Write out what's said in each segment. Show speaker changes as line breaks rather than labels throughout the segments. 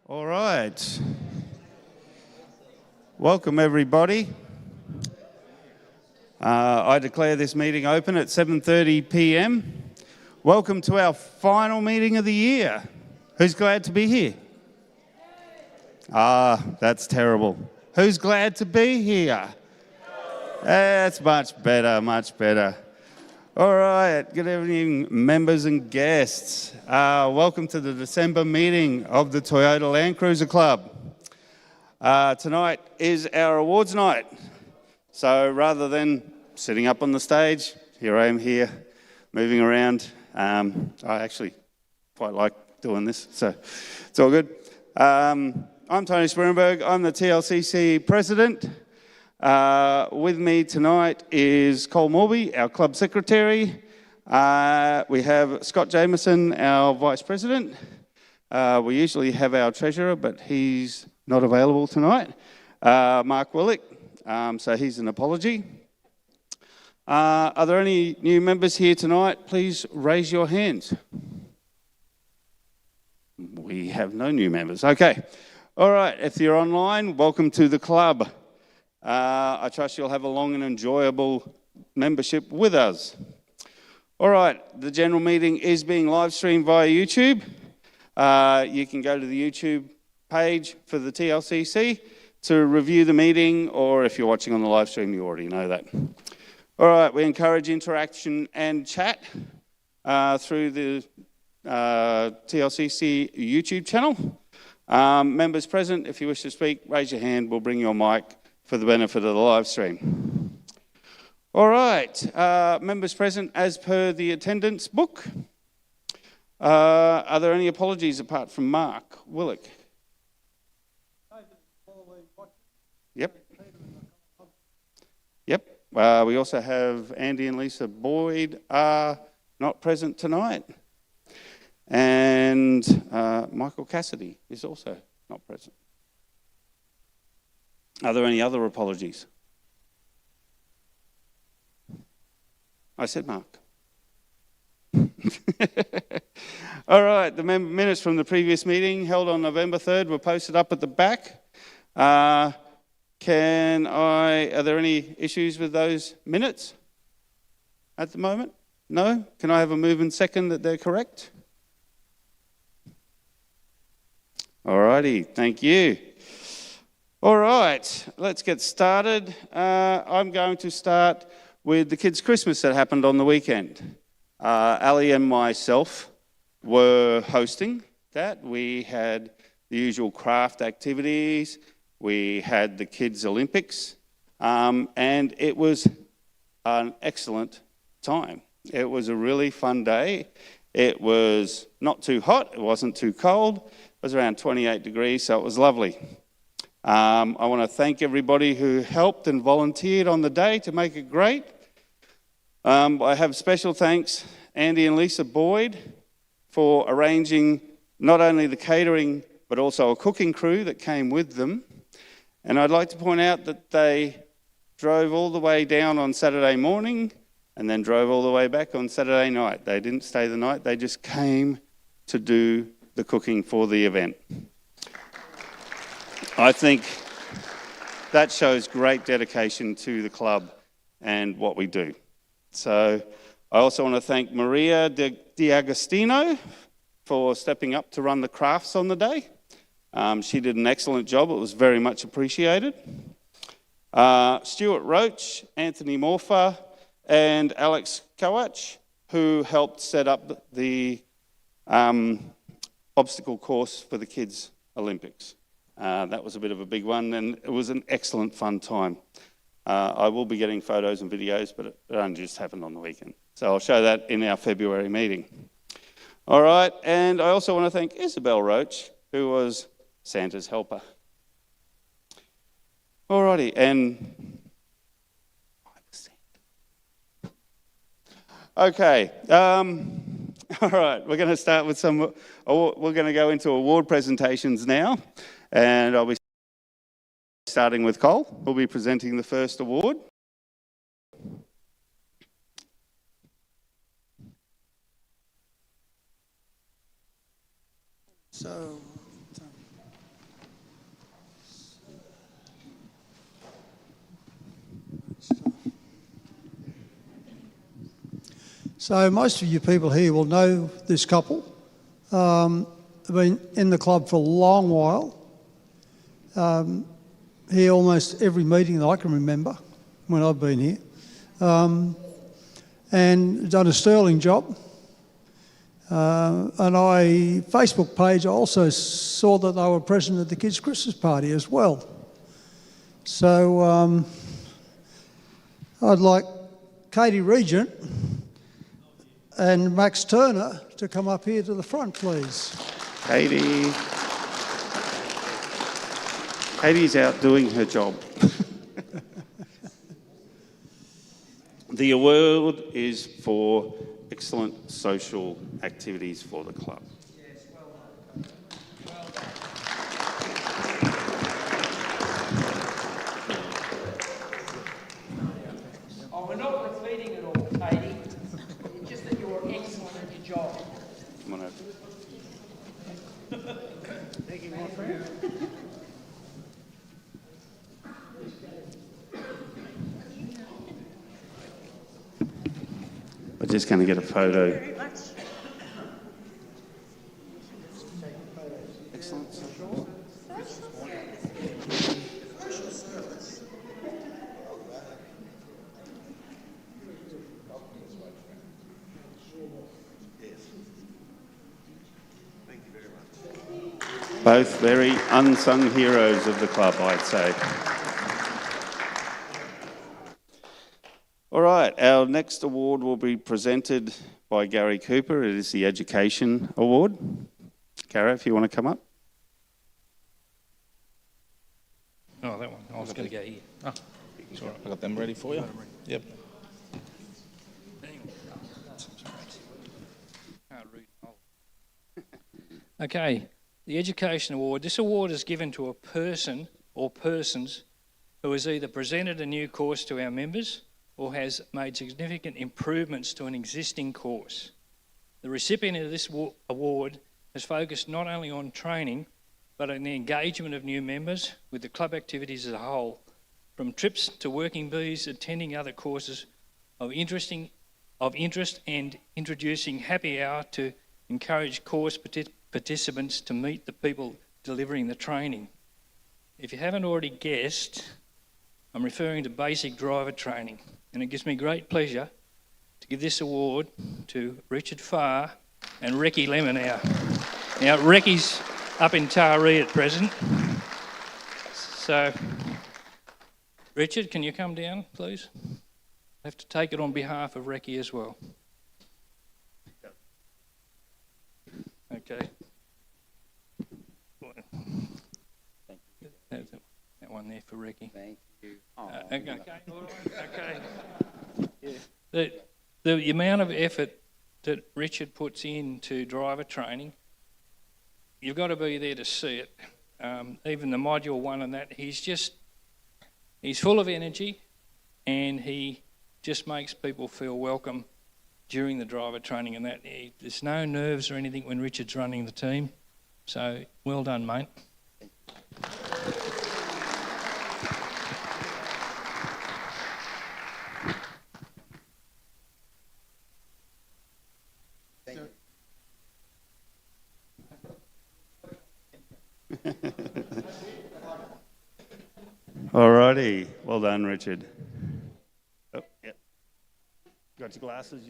All right. Welcome, everybody. I declare this meeting open at 7:30 p.m. Welcome to our final meeting of the year. Who's glad to be here? That's terrible. Who's glad to be here? That's much better, much better. All right, good evening, members and guests. Welcome to the December meeting of the Toyota Land Cruiser Club. Tonight is our awards night. So rather than sitting up on the stage, here I am here, moving around. I actually quite like doing this, so it's all good. I'm Tony Swearenberg. I'm the TLCC president. With me tonight is Cole Morby, our club secretary. We have Scott Jameson, our vice president. We usually have our treasurer, but he's not available tonight. Mark Willick, so he's an apology. Are there any new members here tonight? Please raise your hands. We have no new members. Okay. All right. If you're online, welcome to the club. I trust you'll have a long and enjoyable membership with us. All right. The general meeting is being live streamed via YouTube. You can go to the YouTube page for the TLCC to review the meeting, or if you're watching on the live stream, you already know that. All right, we encourage interaction and chat through the TLCC YouTube channel. Members present, if you wish to speak, raise your hand. We'll bring you a mic for the benefit of the live stream. All right, members present as per the attendance book. Are there any apologies apart from Mark Willick? Yep. Yep. We also have Andy and Lisa Boyd are not present tonight. And Michael Cassidy is also not present. Are there any other apologies? I said Mark. All right, the minutes from the previous meeting held on November 3rd were posted up at the back. Are there any issues with those minutes at the moment? No? Can I have a move and second that they're correct? All righty, thank you. All right, let's get started. I'm going to start with the kids' Christmas that happened on the weekend. Ali and myself were hosting that. We had the usual craft activities. We had the Kids Olympics, and it was an excellent time. It was a really fun day. It was not too hot. It wasn't too cold. It was around 28 degrees, so it was lovely. I want to thank everybody who helped and volunteered on the day to make it great. I have special thanks, Andy and Lisa Boyd, for arranging not only the catering, but also a cooking crew that came with them. And I'd like to point out that they drove all the way down on Saturday morning and then drove all the way back on Saturday night. They didn't stay the night, they just came to do the cooking for the event. I think that shows great dedication to the club and what we do. So I also want to thank Maria D'Agostino for stepping up to run the crafts on the day. She did an excellent job. It was very much appreciated. Stuart Roach, Anthony Morpher, and Alex Kowach, who helped set up the obstacle course for the Kids Olympics. That was a bit of a big one, and it was an excellent fun time. I will be getting photos and videos, but it only just happened on the weekend. So I'll show that in our February meeting. All right, and I also want to thank Isabel Roach, who was Santa's helper. All righty, and okay. All right, we're going to start with we're going to go into award presentations now, and I'll be starting with Cole, who'll be presenting the first award.
So, So most of you people here will know this couple. They've been in the club for a long while. Here almost every meeting that I can remember when I've been here. And done a sterling job. And Facebook page, I also saw that they were present at the kids' Christmas party as well. So I'd like Katie Regent and Max Turner to come up here to the front, please.
Katie's out doing her job. The award is for excellent social activities for the club.
Yes, well done. Well done. Oh, we're not repeating it all, Katie. It's just that you were excellent at your job.
Come on over.
Thank you, my friend.
We're just going to get a photo. Excellent. Both very unsung heroes of the club, I'd say. All right, our next award will be presented by Gary Cooper. It is the Education Award. Gary, if you want to come up.
Oh, that one. I was going to go here. Oh, it's all right.
I got them ready for you. Yep.
Okay, the Education Award. This award is given to a person or persons who has either presented a new course to our members or has made significant improvements to an existing course. The recipient of this award has focused not only on training, but on the engagement of new members with the club activities as a whole, from trips to working bees, attending other courses of interest and introducing happy hour to encourage course participants to meet the people delivering the training. If you haven't already guessed, I'm referring to basic driver training, and it gives me great pleasure to give this award to Richard Farr and Recce Lemon. Now, Recce's up in Taree at present. So, Richard, can you come down, please? I have to take it on behalf of Recce as well. Okay. That one there for Recce.
Thank you.
Okay. Yeah. The amount of effort that Richard puts into driver training, you've got to be there to see it. Even the module one and that, he's full of energy, and he just makes people feel welcome during the driver training and that. There's no nerves or anything when Richard's running the team. So well done, mate.
Alrighty, well done, Richard. Oh, yep. Got your glasses?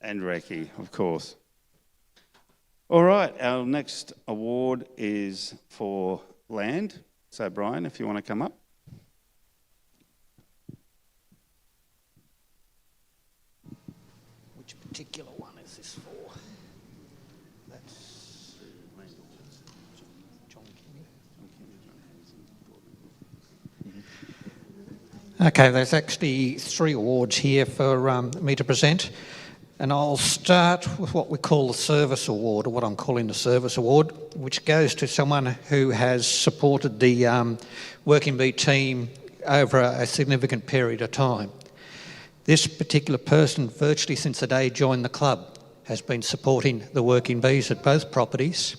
And Recce, of course. All right, our next award is for land. So, Brian, if you want to come up.
Which particular one is this for? That's John Kenny. Okay, there's actually 3 awards here for me to present. And I'll start with what we call the Service Award, or what I'm calling the Service Award, which goes to someone who has supported the Working Bee team over a significant period of time. This particular person, virtually since the day he joined the club, has been supporting the Working Bees at both properties,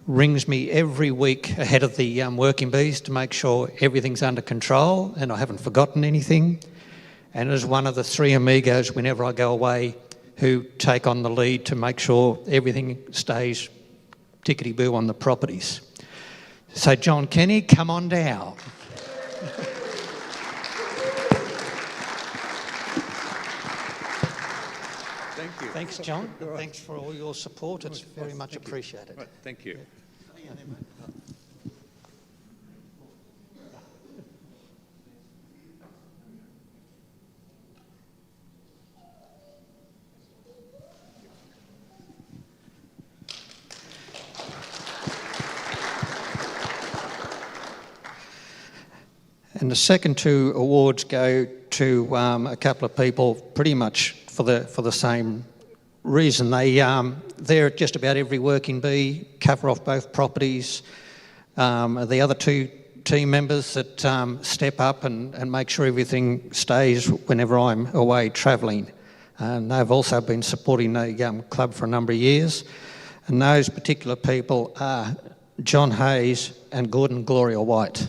rings me every week ahead of the Working Bees to make sure everything's under control and I haven't forgotten anything, and as one of the three amigos whenever I go away who take on the lead to make sure everything stays tickety-boo on the properties. So John Kenny, come on down.
Thank you.
Thanks, John. Thanks for all your support. It's very much appreciated.
Right, thank you.
And the second two awards go to a couple of people pretty much for the same reason. They're at just about every working bee, cover off both properties. The other two team members that step up and make sure everything stays whenever I'm away travelling. And they've also been supporting the club for a number of years. And those particular people are John Hayes and Gordon Gloria White.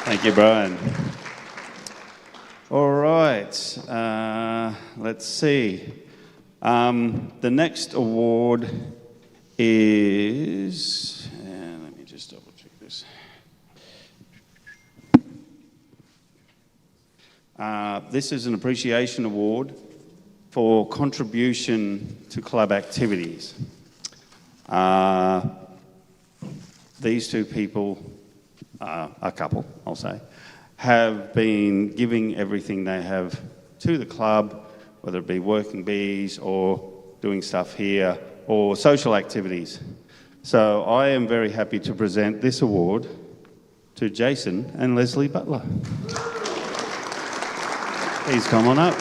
Thank you, Brian. All right, let's see. The next award is, let me just double check this. This is an appreciation award for contribution to club activities. These two people, a couple, I'll say, have been giving everything they have to the club, whether it be working bees or doing stuff here or social activities. So I am very happy to present this award to Jason and Leslie Butler. Please come on up.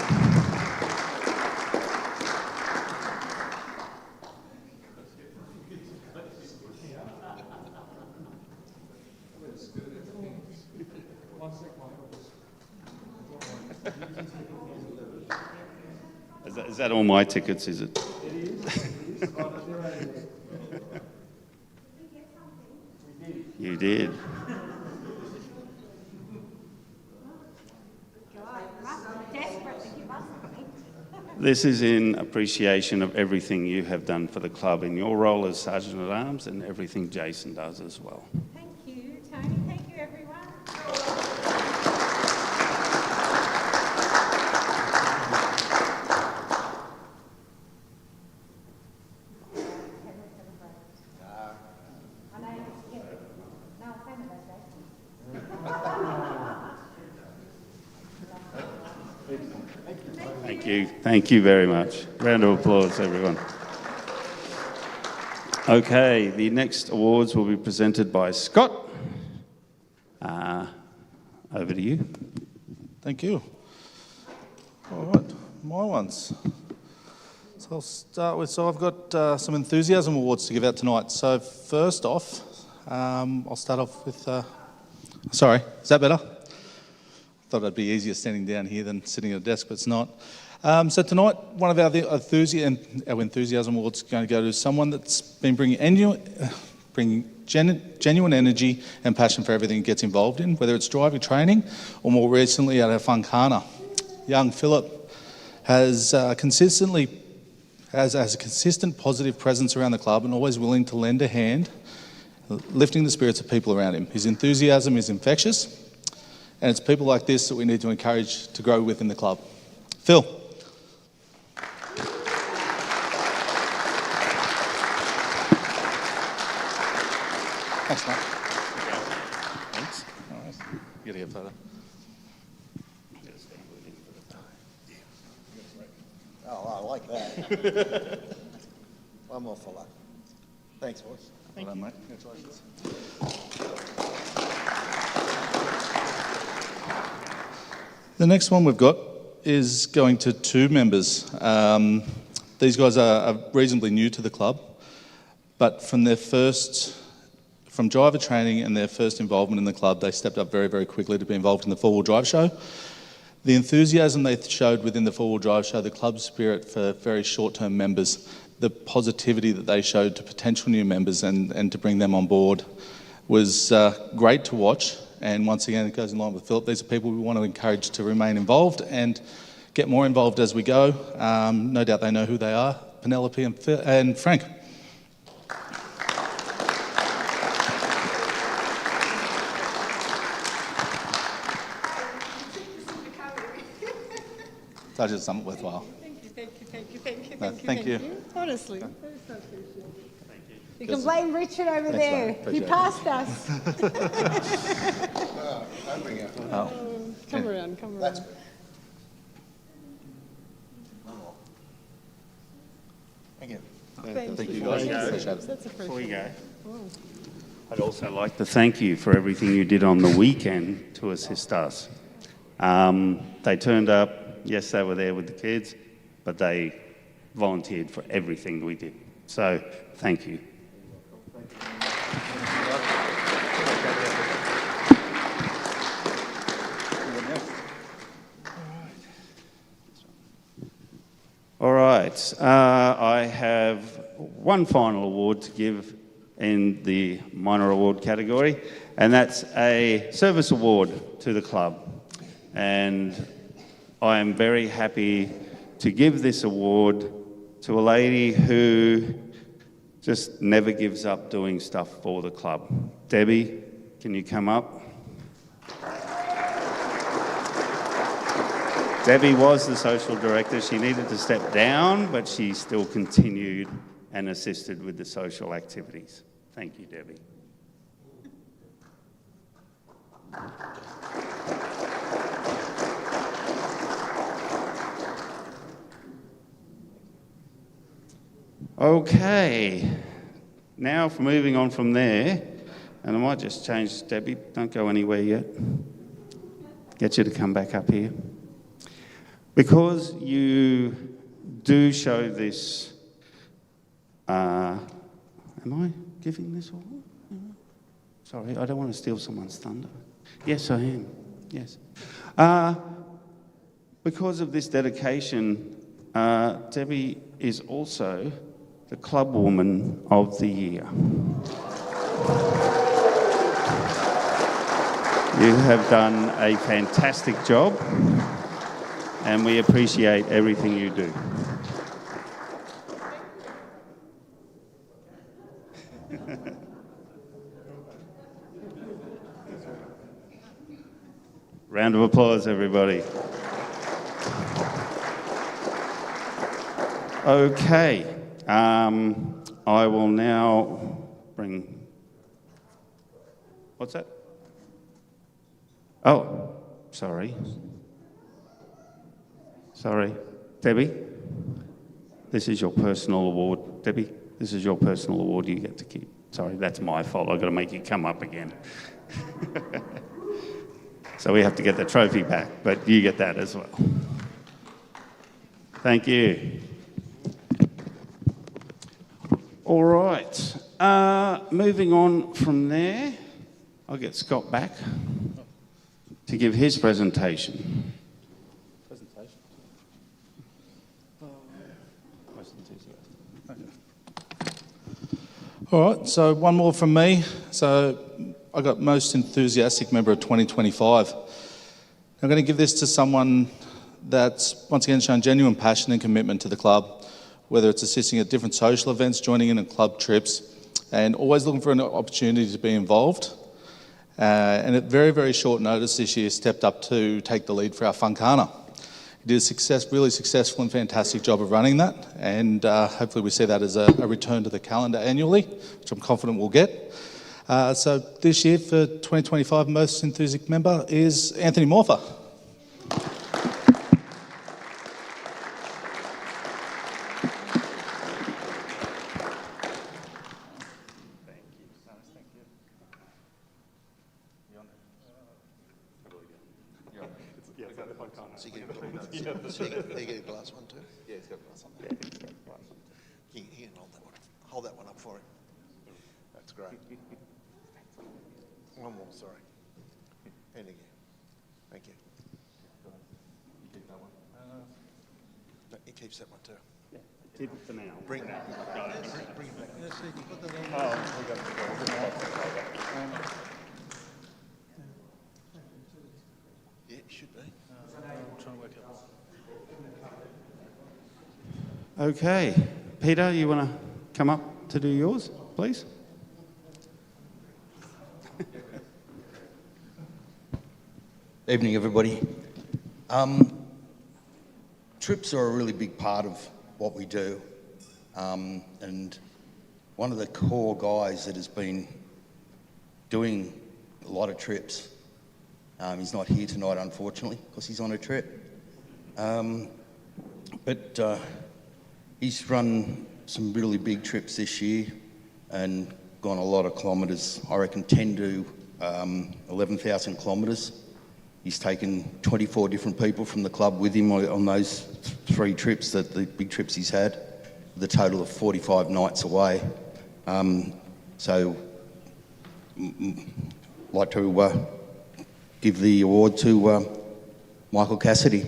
Is that all my tickets, is it? You did. This is in appreciation of everything you have done for the club in your role as Sergeant at Arms and everything Jason does as well.
Thank you, Tony. Thank you, everyone.
Thank you very much. Round of applause, everyone. Okay, the next awards will be presented by Scott. Over to you.
Thank you. All right, my ones. So I'll start with, I've got some enthusiasm awards to give out tonight. So first off, I'll start off with, sorry, is that better? Thought it'd be easier standing down here than sitting at a desk, but it's not. So tonight, one of our enthusiasm awards is going to go to someone that's been bringing genuine energy and passion for everything it gets involved in, whether it's driving training or more recently at our Funkana. Young Philip has a consistent positive presence around the club and always willing to lend a hand, lifting the spirits of people around him. His enthusiasm is infectious, and it's people like this that we need to encourage to grow within the club. Phil. Thanks, mate. Thanks. All right. You get a photo.
Oh, I like that. One more for luck. Thanks, boys.
Well done, mate. Congratulations. The next one we've got is going to two members. These guys are reasonably new to the club, but from driver training and their first involvement in the club, they stepped up very, very quickly to be involved in the four-wheel drive show. The enthusiasm they showed within the four-wheel drive show, the club spirit for very short-term members, the positivity that they showed to potential new members and to bring them on board was great to watch. And once again, it goes in line with Philip. These are people we want to encourage to remain involved and get more involved as we go. No doubt they know who they are, Penelope and Frank. Such as something worthwhile. Thank you.
Honestly, that is so appreciated. You can blame Richard over there. He passed us.
Don't bring it.
Come around.
That's good. Thank you.
Thank you guys.
That's
Before you
appreciated.
go, I'd also like to thank you for everything you did on the weekend to assist us. They turned up, yes, they were there with the kids, but they volunteered for everything we did. So, thank you. All right, I have one final award to give in the minor award category, and that's a service award to the club. And I am very happy to give this award to a lady who just never gives up doing stuff for the club. Debbie, can you come up? Debbie was the social director. She needed to step down, but she still continued and assisted with the social activities. Thank you, Debbie. Okay, now for moving on from there, and I might just change, Debbie, don't go anywhere yet. Get you to come back up here. Because you do show this, am I giving this all? Sorry, I don't want to steal someone's thunder. Yes, I am, yes. Because of this dedication, Debbie is also the Club Woman of the Year. You have done a fantastic job, and we appreciate everything you do. Round of applause, everybody. Okay, I will now bring... What's that? Oh, sorry. Sorry. Debbie, this is your personal award. Debbie, this is your personal award you get to keep. Sorry, that's my fault. I've got to make you come up again. So we have to get the trophy back, but you get that as well. Thank you. All right. Moving on from there, I'll get Scott back to give his presentation.
All right, so one more from me. So I got most enthusiastic member of 2025. I'm going to give this to someone that's once again shown genuine passion and commitment to the club, whether it's assisting at different social events, joining in club trips, and always looking for an opportunity to be involved. And at very, very short notice this year, stepped up to take the lead for our Funkana. He did a really successful and fantastic job of running that, and hopefully we see that as a return to the calendar annually, which I'm confident we'll get. So this year for 2025, most enthusiastic member is Anthony Morpher.
So you get a glass one too?
Yeah, he's got a glass on there.
You can hold that one up for him. That's great. One more, sorry. And again. Thank you.
You keep that one.
No, he keeps that one too.
Yeah, keep it for now.
Bring it back.
Yes, you can put that on.
Oh, we got it.
Yeah, it should be.
I'm trying to work out.
Okay, Peter, you want to come up to do yours, please?
Evening, everybody. Trips are a really big part of what we do, and one of the core guys that has been doing a lot of trips, he's not here tonight, unfortunately, because he's on a trip, but he's run some really big trips this year and gone a lot of kilometres, I reckon 10 to 11,000 kilometres. He's taken 24 different people from the club with him on those 3 trips, the big trips he's had, with a total of 45 nights away. So, I'd like to give the award to Michael Cassidy.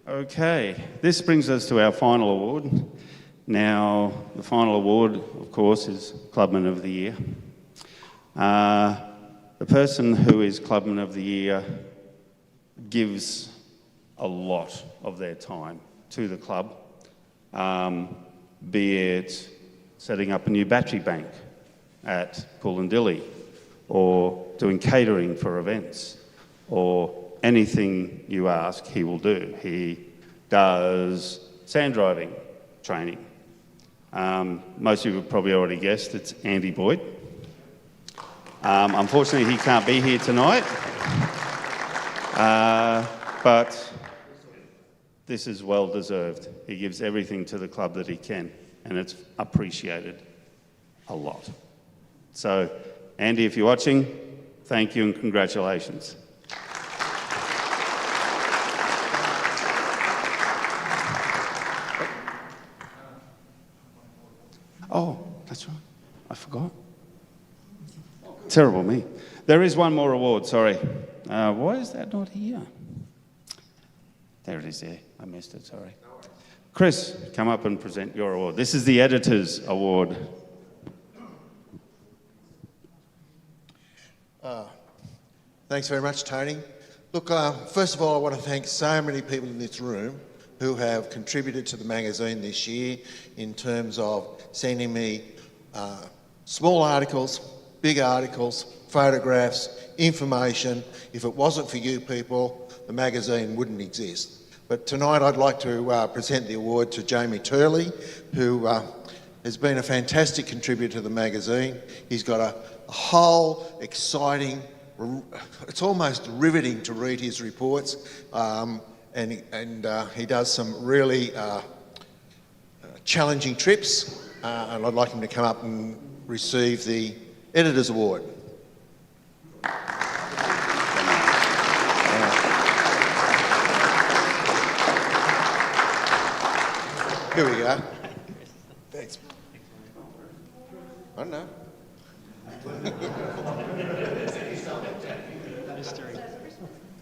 Okay, this brings us to our final award. Now, the final award, of course, is Clubman of the Year. The person who is Clubman of the Year gives a lot of their time to the club, be it setting up a new battery bank at Coolandilly, or doing catering for events, or anything you ask, he will do. He does sand driving training. Most of you have probably already guessed it's Andy Boyd. Unfortunately, he can't be here tonight, but this is well deserved. He gives everything to the club that he can, and it's appreciated a lot. So, Andy, if you're watching, thank you and congratulations. Oh, that's right. I forgot. Terrible me. There is one more award, sorry. Why is that not here? There it is there. I missed it, sorry. Chris, come up and present your award. This is the Editor's Award.
Thanks very much, Tony. Look, first of all, I want to thank so many people in this room who have contributed to the magazine this year in terms of sending me small articles, big articles, photographs, information. If it wasn't for you people, the magazine wouldn't exist. But tonight I'd like to present the award to Jamie Turley, who has been a fantastic contributor to the magazine. He's got a whole exciting, it's almost riveting to read his reports, and he does some really challenging trips, and I'd like him to come up and receive the Editor's Award. Here we go. Thanks. I don't know.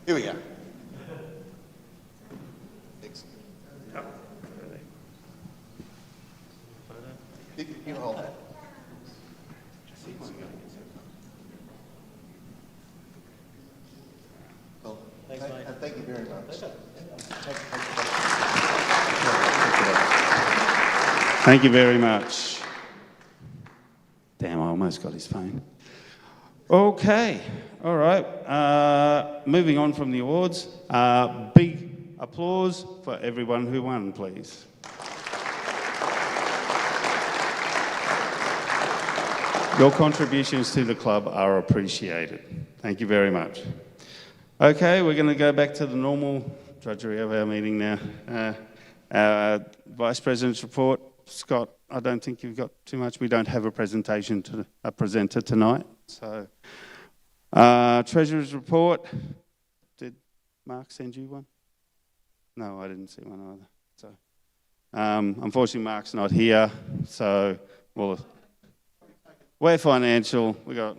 Here we go. You can hold that. Well, thank you very much.
Thank you very much. Damn, I almost got his phone. Okay, all right. Moving on from the awards. Big applause for everyone who won, please. Your contributions to the club are appreciated. Thank you very much. Okay, we're going to go back to the normal drudgery of our meeting now. Vice President's report. Scott, I don't think you've got too much. We don't have a presenter tonight. So, Treasurer's report. Did Mark send you one? No, I didn't see one either. So, unfortunately, Mark's not here. So, well, we're financial. We got,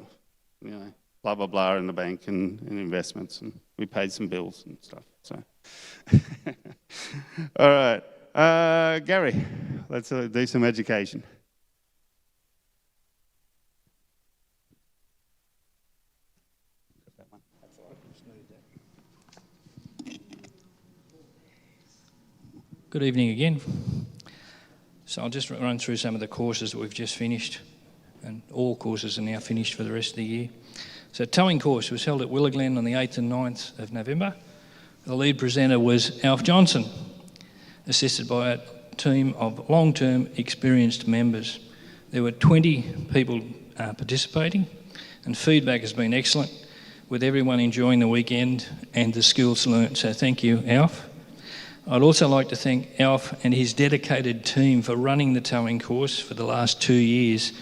blah blah blah in the bank and investments, and we paid some bills and stuff. So, all right. Gary, let's do some education.
Good evening again. So I'll just run through some of the courses that we've just finished, and all courses are now finished for the rest of the year. So towing course was held at Willaglen on the 8th and 9th of November. The lead presenter was Alf Johnson, assisted by a team of long-term experienced members. There were 20 people participating, and feedback has been excellent, with everyone enjoying the weekend and the skills learnt. So thank you, Alf. I'd also like to thank Alf and his dedicated team for running the towing course for the last 2 years.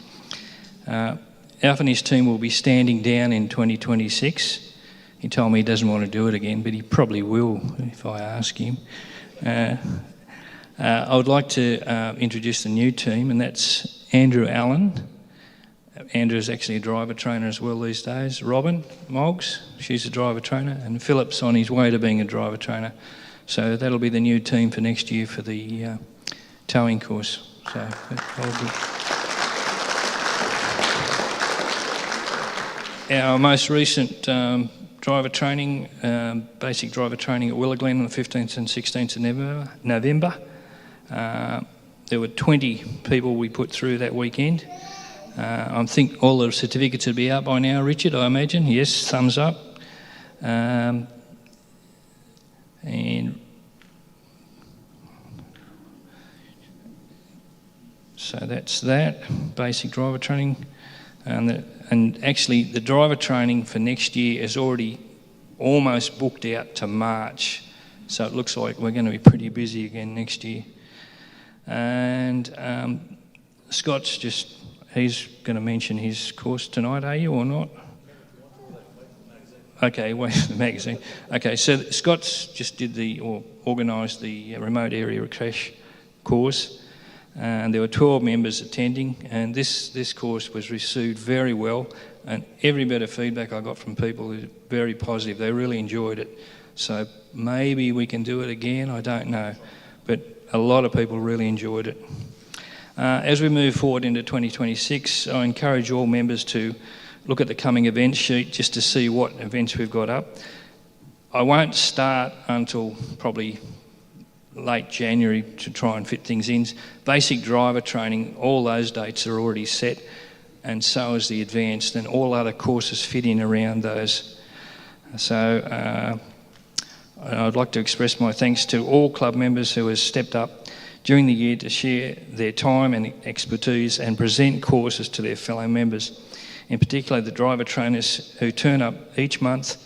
Alf and his team will be standing down in 2026. He told me he doesn't want to do it again, but he probably will if I ask him. I would like to introduce the new team, and that's Andrew Allen. Andrew is actually a driver trainer as well these days. Robin Moggs, she's a driver trainer, and Philip's on his way to being a driver trainer. So that'll be the new team for next year for the towing course. So that'll be. Our most recent driver training, basic driver training at Willaglen on the 15th and 16th of November. There were 20 people we put through that weekend. I think all the certificates would be out by now, Richard, I imagine. Yes, thumbs up. And so that's that, basic driver training. And actually the driver training for next year is already almost booked out to March. So it looks like we're going to be pretty busy again next year. And Scott's he's going to mention his course tonight, are you or not? Okay, wait, the magazine. Okay, so Scott's just organised the remote area crash course, and there were 12 members attending, and this course was received very well, and every bit of feedback I got from people is very positive. They really enjoyed it. So maybe we can do it again, I don't know, but a lot of people really enjoyed it. As we move forward into 2026, I encourage all members to look at the coming events sheet just to see what events we've got up. I won't start until probably late January to try and fit things in. Basic driver training, all those dates are already set, and so is the advanced, and all other courses fit in around those. So I'd like to express my thanks to all club members who have stepped up during the year to share their time and expertise and present courses to their fellow members. In particular, the driver trainers who turn up each month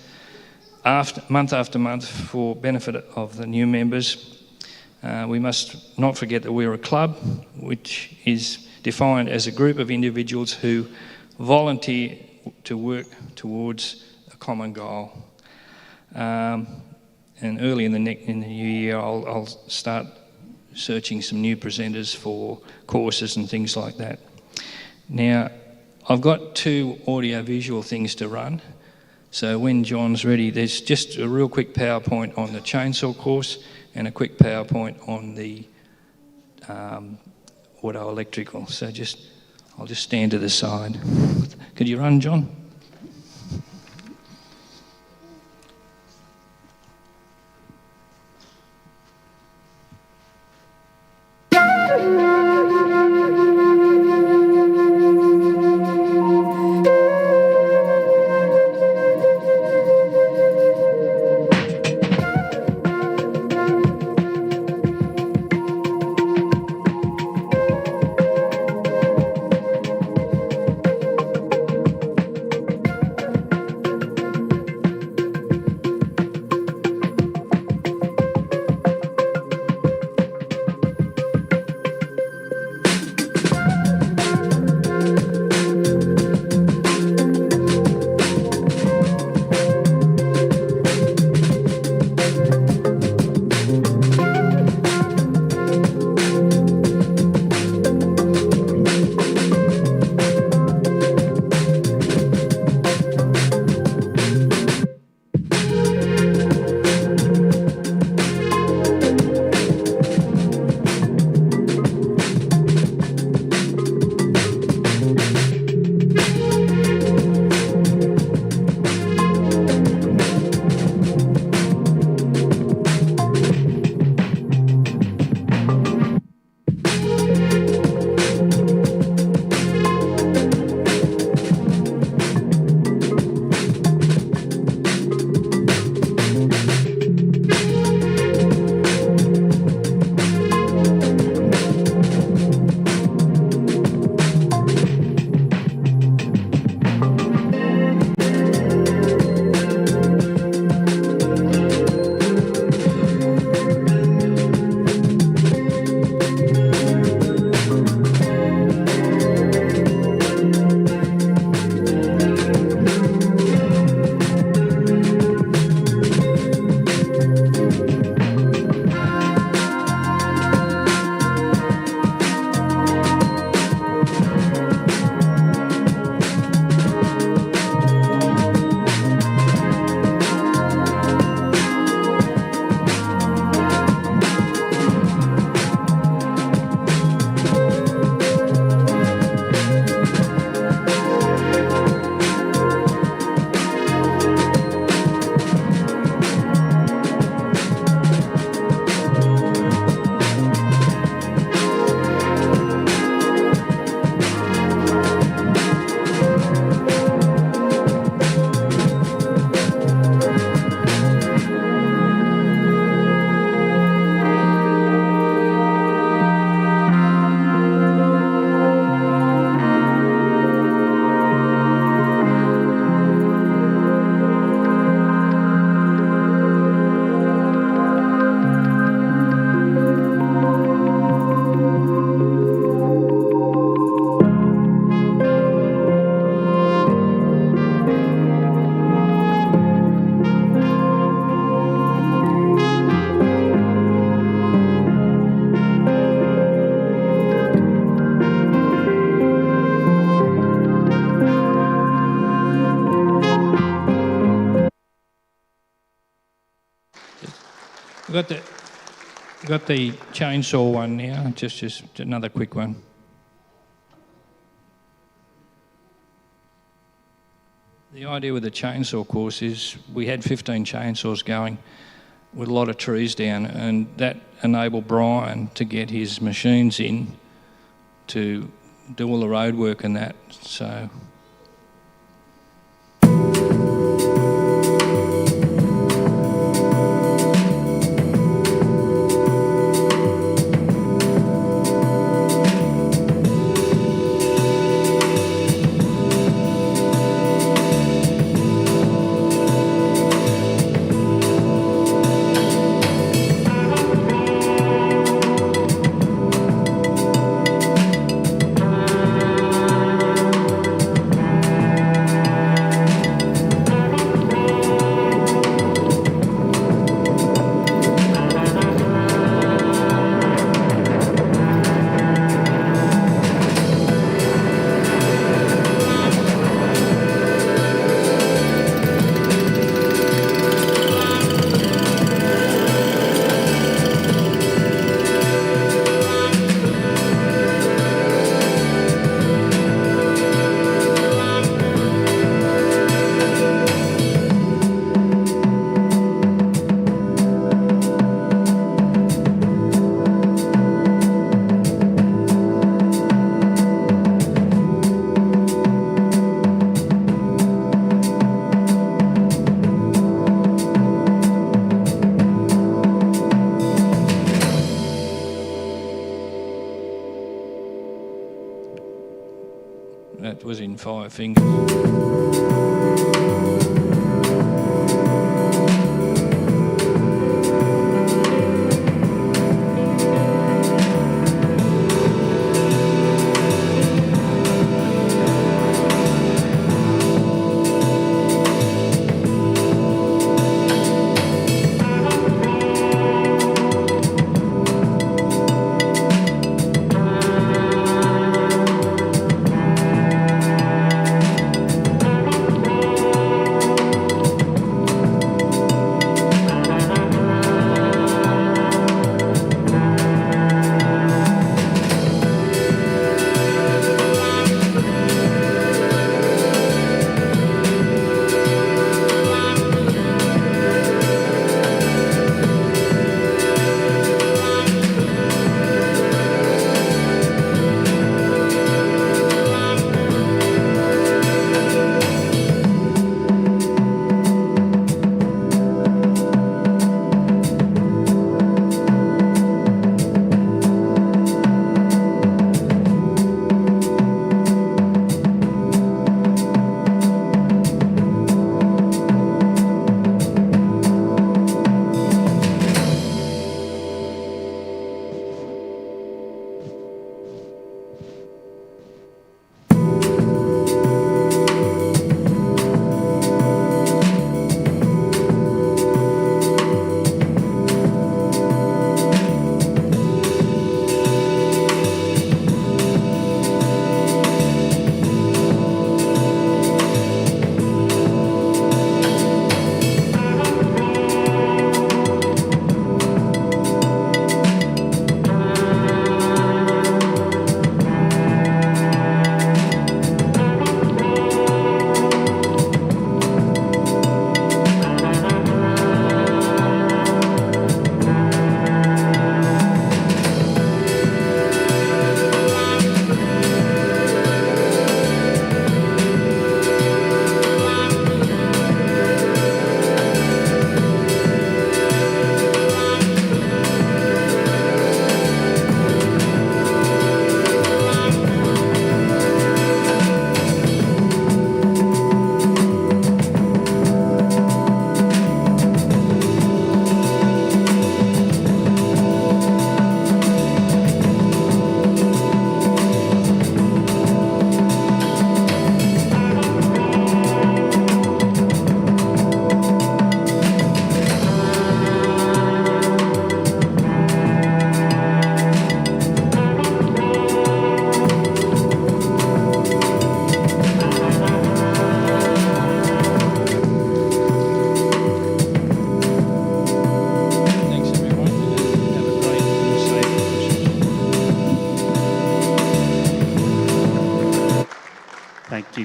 after month for benefit of the new members. We must not forget that we're a club which is defined as a group of individuals who volunteer to work towards a common goal. And early in the new year, I'll start searching some new presenters for courses and things like that. Now, I've got 2 audio-visual things to run. So when John's ready, there's just a real quick PowerPoint on the chainsaw course and a quick PowerPoint on the auto electrical. So I'll just stand to the side. Could you run, John? We've got the chainsaw one now, just another quick one. The idea with the chainsaw course is we had 15 chainsaws going with a lot of trees down, and that enabled Brian to get his machines in to do all the road work and that. So that was in 5 fingers.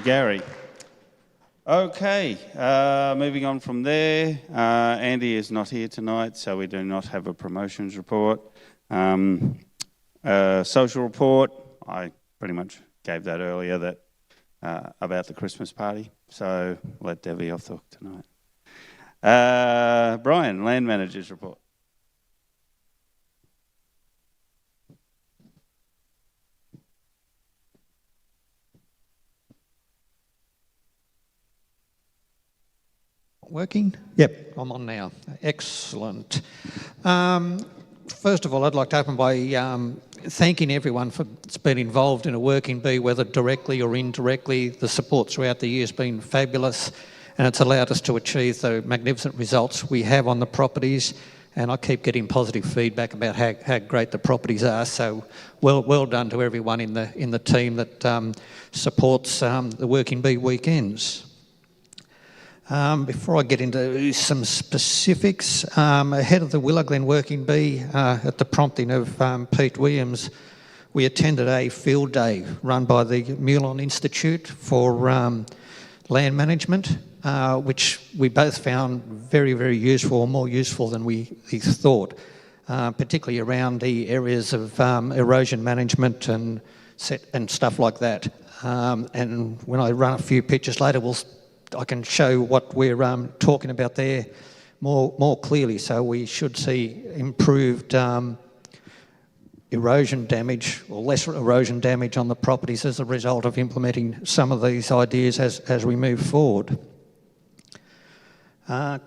Gary. Okay, moving on from there. Andy is not here tonight, so we do not have a promotions report. Social report, I pretty much gave that earlier, that about the Christmas party, so let Debbie off the hook tonight. Brian, land managers report.
Working? Yep, I'm on now. Excellent. First of all, I'd like to open by thanking everyone that's been involved in a working bee, whether directly or indirectly. The support throughout the year has been fabulous, and it's allowed us to achieve the magnificent results we have on the properties. And I keep getting positive feedback about how great the properties are. So well done to everyone in the team that supports the working bee weekends. Before I get into some specifics, ahead of the Willow Glen Working Bee, at the prompting of Pete Williams, we attended a field day run by the Mulon Institute for land management, which we both found very, very useful, more useful than we thought, particularly around the areas of erosion management and stuff like that. And when I run a few pictures later, I can show what we're talking about there more clearly. So we should see improved erosion damage or less erosion damage on the properties as a result of implementing some of these ideas as we move forward.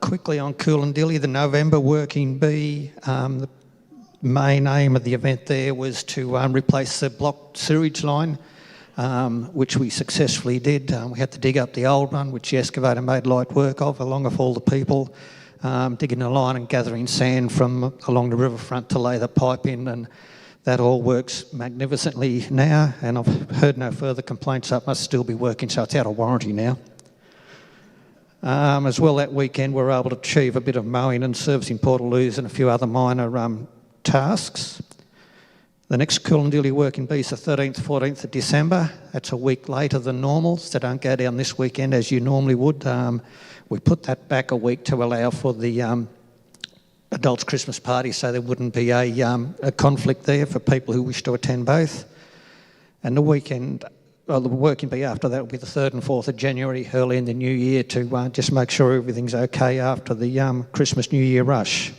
Quickly on Coolandill, the November Working Bee, the main aim of the event there was to replace the blocked sewage line, which we successfully did. We had to dig up the old one, which the excavator made light work of, along with all the people, digging a line and gathering sand from along the riverfront to lay the pipe in, and that all works magnificently now, and I've heard no further complaints. That must still be working, so it's out of warranty now. As well, that weekend we were able to achieve a bit of mowing and servicing Portaloos and a few other minor tasks. The next Coolandill Working Bee is the 13th, 14th of December. That's a week later than normal, so don't go down this weekend as you normally would. We put that back a week to allow for the adults' Christmas party, so there wouldn't be a conflict there for people who wish to attend both. And the weekend, the Working Bee after that will be the 3rd and 4th of January, early in the new year, to just make sure everything's okay after the Christmas New Year rush.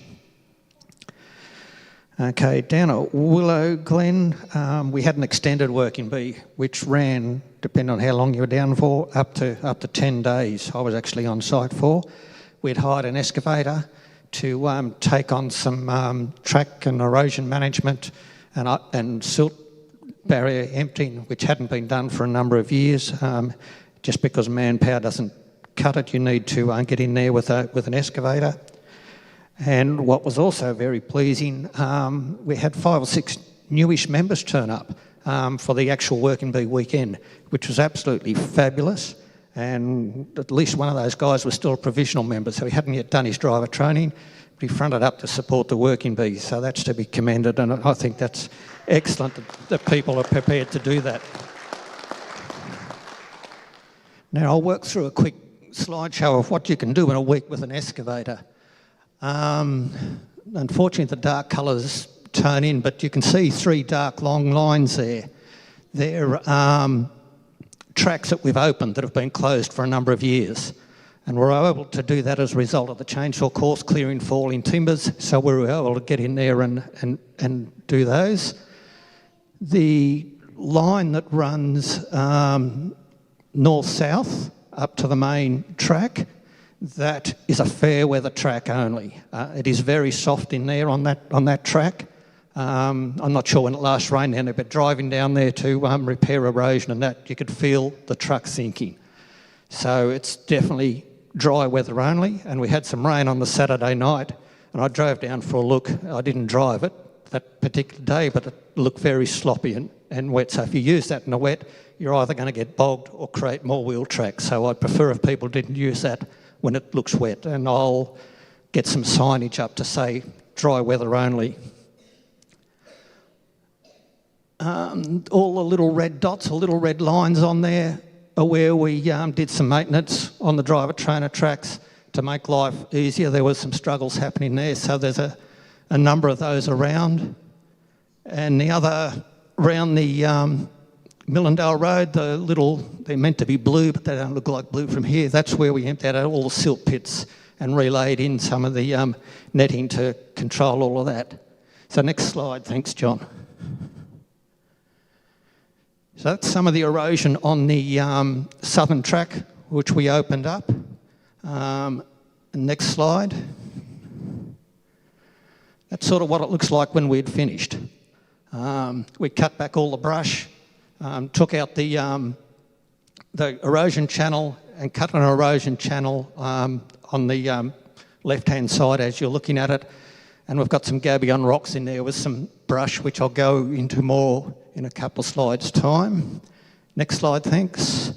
Okay, down at Willow Glen, we had an extended Working Bee, which ran, depending on how long you were down for, up to 10 days. I was actually on site for. We'd hired an excavator to take on some track and erosion management and silt barrier emptying, which hadn't been done for a number of years. Just because manpower doesn't cut it, you need to get in there with an excavator. And what was also very pleasing, we had 5 or 6 newish members turn up for the actual Working Bee weekend, which was absolutely fabulous. And at least one of those guys was still a provisional member, so he hadn't yet done his driver training, but he fronted up to support the Working Bee, so that's to be commended, and I think that's excellent that people are prepared to do that. Now I'll work through a quick slideshow of what you can do in a week with an excavator. Unfortunately, the dark colours tone in, but you can see 3 dark long lines there. They're tracks that we've opened that have been closed for a number of years. And we're able to do that as a result of the chainsaw course clearing falling timbers, so we were able to get in there and do those. The line that runs north-south up to the main track, that is a fair weather track only. It is very soft in there on that track. I'm not sure when it last rained down there, but driving down there to repair erosion and that, you could feel the truck sinking. So it's definitely dry weather only, and we had some rain on the Saturday night, and I drove down for a look. I didn't drive it that particular day, but it looked very sloppy and wet. So if you use that in the wet, you're either going to get bogged or create more wheel tracks. So I'd prefer if people didn't use that when it looks wet, and I'll get some signage up to say dry weather only. All the little red dots or little red lines on there, where we did some maintenance on the driver trainer tracks to make life easier. There was some struggles happening there, so there's a number of those around. And the other, around the Millendale Road, they're meant to be blue, but they don't look like blue from here. That's where we emptied out all the silt pits and relayed in some of the netting to control all of that. So next slide, thanks, John. So that's some of the erosion on the southern track, which we opened up. Next slide. That's sort of what it looks like when we'd finished. We cut back all the brush, took out the erosion channel and cut an erosion channel on the left-hand side as you're looking at it. And we've got some gabion rocks in there with some brush, which I'll go into more in a couple of slides' time. Next slide, thanks.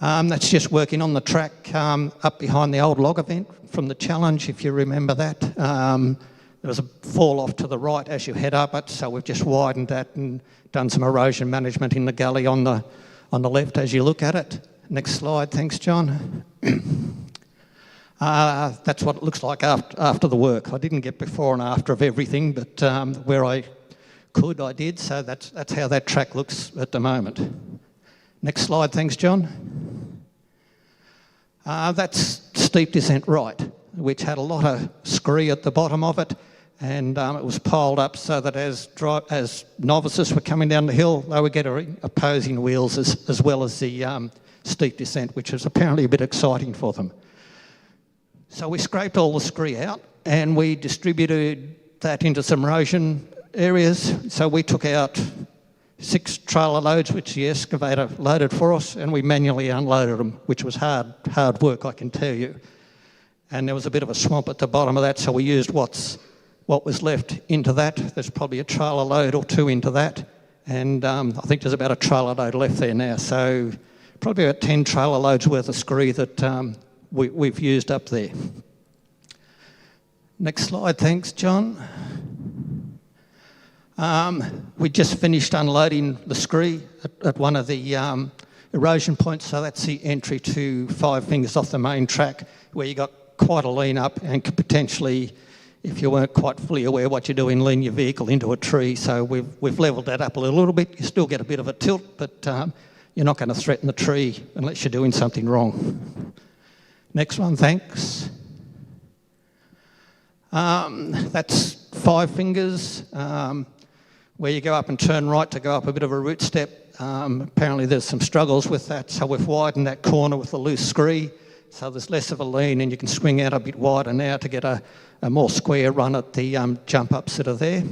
That's just working on the track up behind the old log event from the challenge, if you remember that. There was a fall off to the right as you head up it, so we've just widened that and done some erosion management in the gully on the left as you look at it. Next slide, thanks, John. That's what it looks like after the work. I didn't get before and after of everything, but where I could, I did, so that's how that track looks at the moment. Next slide, thanks, John. That's steep descent right, which had a lot of scree at the bottom of it, and it was piled up so that as novices were coming down the hill, they would get opposing wheels as well as the steep descent, which was apparently a bit exciting for them. So we scraped all the scree out and we distributed that into some erosion areas. So we took out 6 trailer loads, which the excavator loaded for us, and we manually unloaded them, which was hard work, I can tell you. And there was a bit of a swamp at the bottom of that, so we used what was left into that. There's probably a trailer load or 2 into that, and I think there's about a trailer load left there now. So probably about 10 trailer loads worth of scree that we've used up there. Next slide, thanks, John. We just finished unloading the scree at one of the erosion points, so that's the entry to 5 Fingers off the main track, where you got quite a lean up and could potentially, if you weren't quite fully aware what you're doing, lean your vehicle into a tree. So we've levelled that up a little bit. You still get a bit of a tilt, but you're not going to threaten the tree unless you're doing something wrong. Next one, thanks. That's 5 Fingers, where you go up and turn right to go up a bit of a root step. Apparently there's some struggles with that, so we've widened that corner with the loose scree, so there's less of a lean and you can swing out a bit wider now to get a more square run at the jump ups that are there.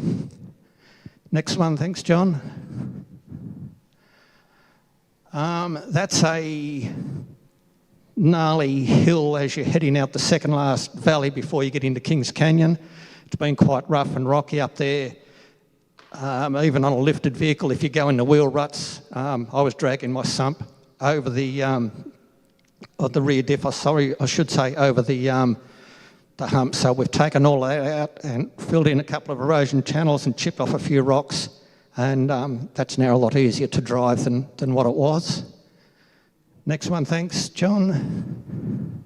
Next one, thanks, John. That's a gnarly hill as you're heading out the second last valley before you get into Kings Canyon. It's been quite rough and rocky up there. Even on a lifted vehicle, if you go into wheel ruts, I was dragging my sump over the rear diff, I should say over the hump. So we've taken all that out and filled in a couple of erosion channels and chipped off a few rocks, and that's now a lot easier to drive than what it was. Next one, thanks, John.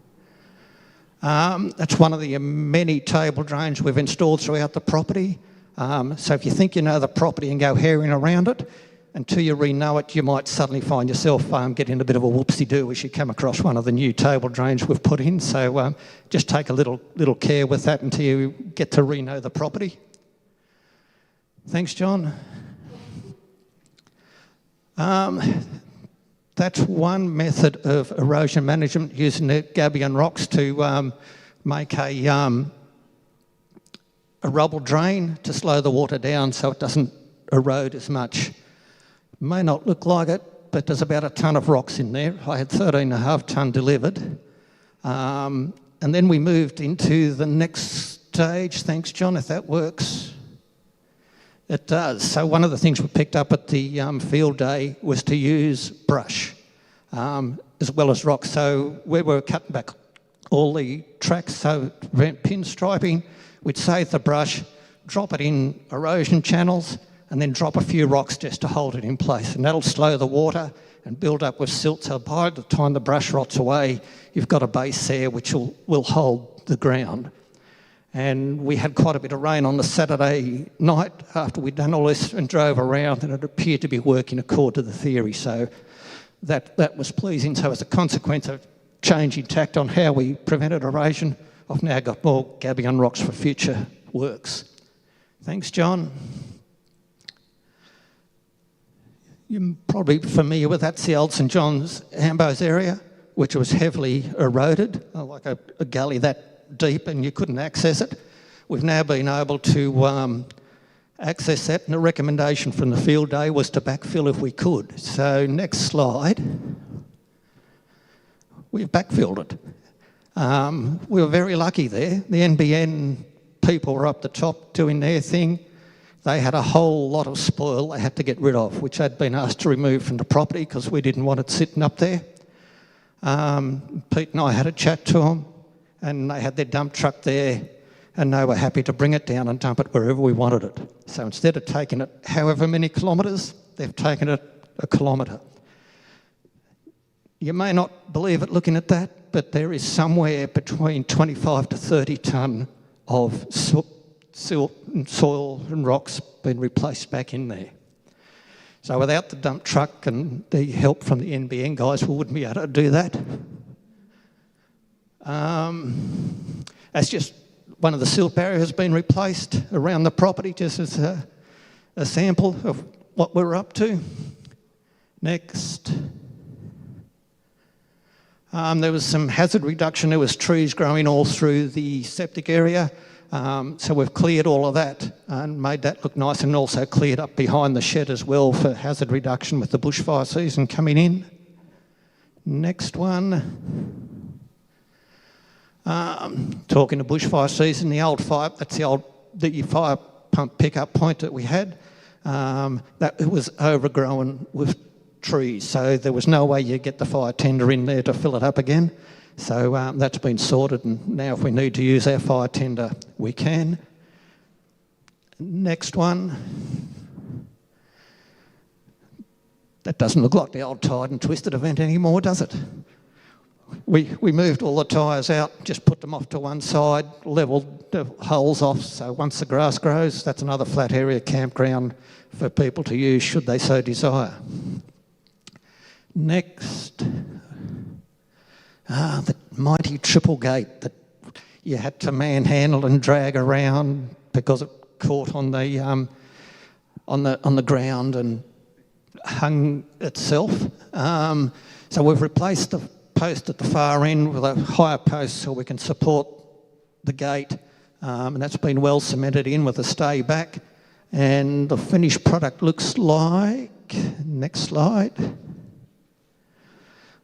That's one of the many table drains we've installed throughout the property. So if you think you know the property and go herring around it, until you re-know it, you might suddenly find yourself getting a bit of a whoopsie-doo as you come across one of the new table drains we've put in. So just take a little care with that until you get to re-know the property. Thanks, John. That's one method of erosion management, using the gabion rocks to make a rubble drain to slow the water down so it doesn't erode as much. May not look like it, but there's about a tonne of rocks in there. I had 13.5 tonne delivered. And then we moved into the next stage. Thanks, John, if that works. It does. So one of the things we picked up at the field day was to use brush as well as rocks. So we were cutting back all the tracks, so prevent pinstriping. We'd save the brush, drop it in erosion channels, and then drop a few rocks just to hold it in place. And that'll slow the water and build up with silt, so by the time the brush rots away, you've got a base there which will hold the ground. And we had quite a bit of rain on the Saturday night after we'd done all this and drove around, and it appeared to be working according to the theory. So that was pleasing. So as a consequence of changing tact on how we prevented erosion, I've now got more gabion rocks for future works. Thanks, John. You're probably familiar with that's the old St John's Ambos area, which was heavily eroded, like a gully that deep, and you couldn't access it. We've now been able to access that, and the recommendation from the field day was to backfill if we could. So next slide. We've backfilled it. We were very lucky there. The NBN people were up the top doing their thing. They had a whole lot of spoil they had to get rid of, which they'd been asked to remove from the property because we didn't want it sitting up there. Pete and I had a chat to them, and they had their dump truck there, and they were happy to bring it down and dump it wherever we wanted it. So instead of taking it however many kilometres, they've taken it a kilometre. You may not believe it looking at that, but there is somewhere between 25 to 30 tonne of soil and rocks being replaced back in there. So without the dump truck and the help from the NBN guys, we wouldn't be able to do that. That's just one of the silt barriers has been replaced around the property, just as a sample of what we're up to. Next. There was some hazard reduction. There was trees growing all through the septic area. So we've cleared all of that and made that look nice, and also cleared up behind the shed as well for hazard reduction with the bushfire season coming in. Next one. Talking to bushfire season, the old fire, that's the fire pump pickup point that we had, that it was overgrown with trees, so there was no way you'd get the fire tender in there to fill it up again. So that's been sorted, and now if we need to use our fire tender, we can. Next one. That doesn't look like the old tied and twisted event anymore, does it? We moved all the tyres out, just put them off to one side, levelled the holes off, so once the grass grows, that's another flat area campground for people to use should they so desire. Next. The mighty triple gate that you had to manhandle and drag around because it caught on the ground and hung itself. So we've replaced the post at the far end with a higher post so we can support the gate, and that's been well cemented in with a stay back. And the finished product looks like, next slide,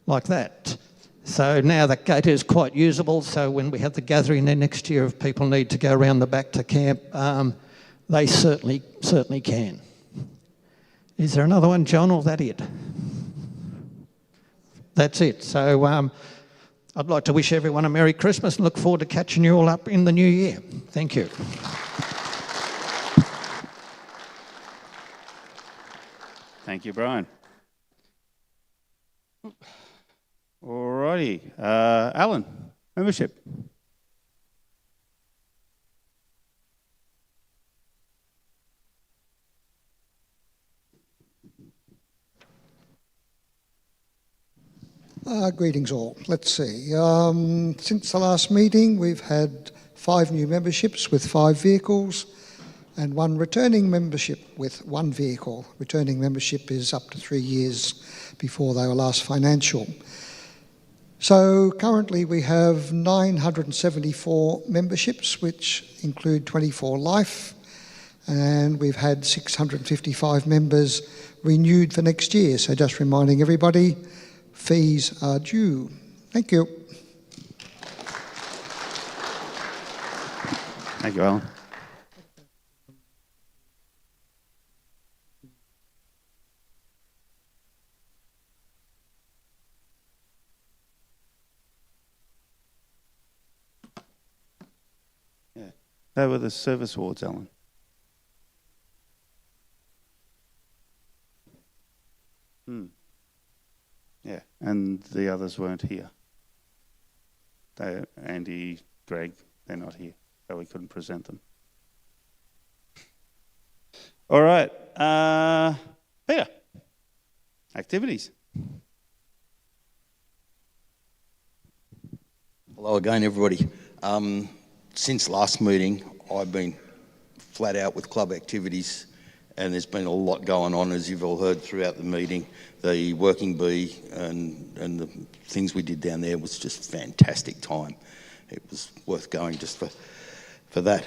like that. So now that gate is quite usable, so when we have the gathering there next year, if people need to go around the back to camp, they certainly can. Is there another one, John, or is that it? That's it. So I'd like to wish everyone a Merry Christmas and look forward to catching you all up in the new year. Thank you.
Thank you, Brian. Alrighty, Alan, membership.
Greetings all. Let's see. Since the last meeting, we've had 5 new memberships with 5 vehicles and 1 returning membership with 1 vehicle. Returning membership is up to 3 years before they were last financial. So currently we have 974 memberships, which include 24 life, and we've had 655 members renewed for next year. So just reminding everybody, fees are due. Thank you.
Thank you, Alan. Yeah, they were the service awards, Alan. the others weren't here. Andy, Greg, they're not here, so we couldn't present them. All right, Peter, activities.
Hello again, everybody. Since last meeting, I've been flat out with club activities, and there's been a lot going on, as you've all heard throughout the meeting. The working bee and the things we did down there was just fantastic time. It was worth going just for that.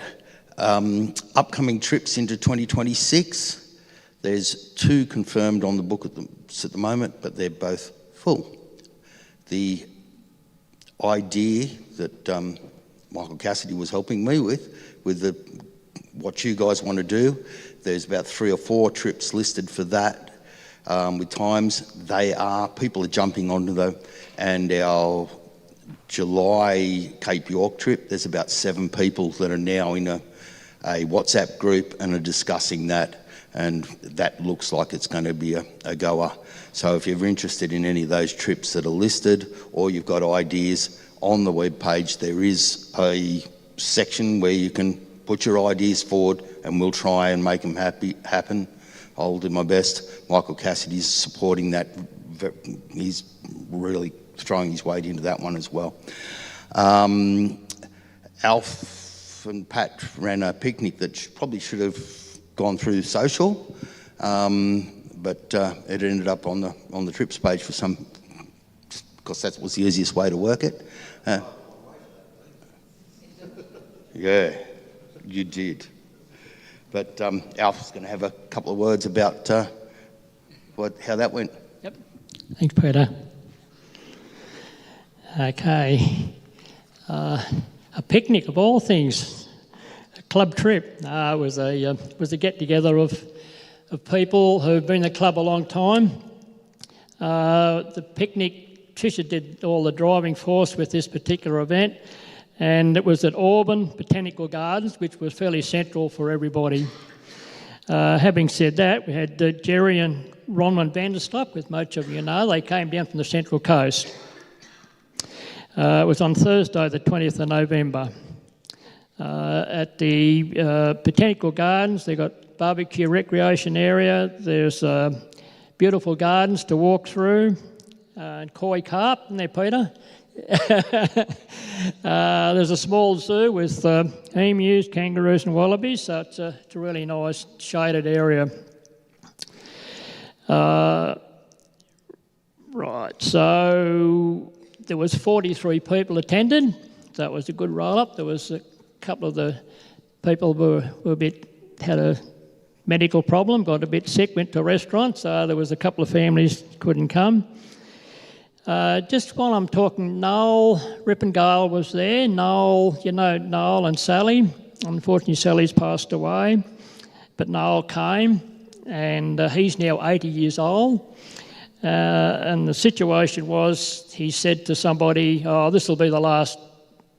Upcoming trips into 2026. There's 2 confirmed on the book at the moment, but they're both full. The idea that Michael Cassidy was helping me with what you guys want to do, there's about 3 or 4 trips listed for that with times. People are jumping onto them, and our July Cape York trip, there's about 7 people that are now in a WhatsApp group and are discussing that, and that looks like it's going to be a goer. So if you're interested in any of those trips that are listed, or you've got ideas, on the webpage there is a section where you can put your ideas forward, and we'll try and make them happen. I'll do my best. Michael Cassidy's supporting that. He's really throwing his weight into that one as well. Alf and Pat ran a picnic that probably should have gone through social, but it ended up on the trips page because that was the easiest way to work it. Yeah, you did. But Alf's going to have a couple of words about how that went.
Yep. Thanks, Peter. Okay. A picnic of all things, a club trip. It was a get together of people who've been in the club a long time. The picnic, Tricia did all the driving force with this particular event, and it was at Auburn Botanical Gardens, which was fairly central for everybody. Having said that, we had Jerry and Ronman Vanderstock, with most of you know. They came down from the Central Coast. It was on Thursday, the 20th of November. At the Botanical Gardens, they got barbecue recreation area. There's beautiful gardens to walk through, and koi carp, isn't there, Peter? There's a small zoo with emus, kangaroos and wallabies, so it's a really nice shaded area. Right, so there was 43 people attended, so it was a good roll-up. There was a couple of the people were had a medical problem, got a bit sick, went to a restaurant, so there was a couple of families couldn't come. Just while I'm talking, Noel Rippengale was there. Noel, you know Noel and Sally. Unfortunately, Sally's passed away, but Noel came, and he's now 80 years old. And the situation was, he said to somebody, "Oh, this will be the last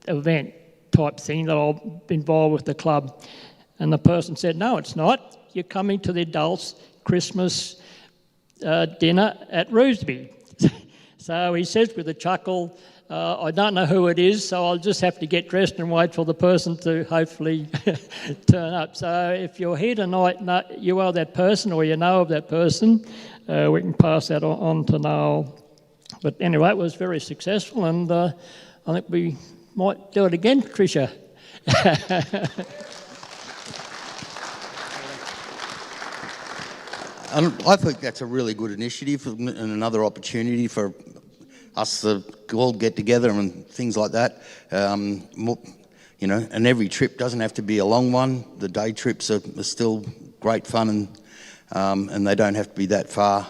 event type thing that I'll be involved with the club." And the person said, "No, it's not. You're coming to the adults' Christmas dinner at Rewsbury." So he says with a chuckle, "I don't know who it is, so I'll just have to get dressed and wait for the person to hopefully turn up." So if you're here tonight, you are that person or you know of that person, we can pass that on to Noel. But anyway, it was very successful, and I think we might do it again, Tricia.
I think that's a really good initiative and another opportunity for us to all get together and things like that. You know, and every trip doesn't have to be a long one. The day trips are still great fun, and they don't have to be that far.